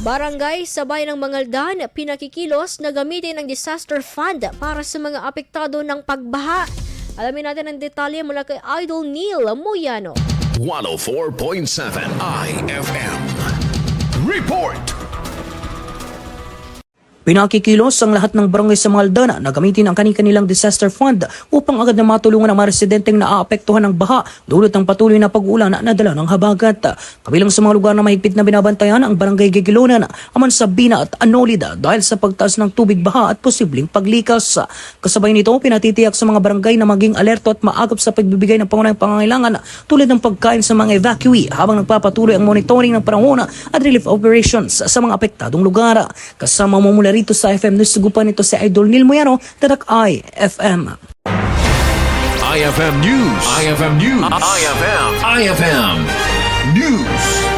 Barangay sa bayan ng Mangaldan, Pinakikilos na gamitin ang disaster fund para sa mga apektado ng pagbaha. Alamin natin ang detalye mula kay Idol Neil Muyano. 104.7 IFM Report. Pinakikilos ang lahat ng barangay sa Mangaldan na gamitin ang kanilang disaster fund upang agad na matulungan ang mga residenteng naaapektuhan ng baha dulot ng patuloy na pag-ulan na dala ng habagat. Kabilang sa mga lugar na mahigpit na binabantayan ang Barangay Gigilonan, Amansabina at Anolida dahil sa pagtaas ng tubig baha at posibleng paglikas. Kasabay nito, pinatitiyak sa mga barangay na maging alerto at maagap sa pagbibigay ng pangunahing pangangailangan tulad ng pagkain sa mga evacuee habang nagpapatuloy ang monitoring ng panahon at relief operations sa mga apektadong lugar. Kasama mo mula rito sa FM News, sugupan nito si Idol Neil Muyano, Tatak IFM. IFM News. IFM News. IFM News.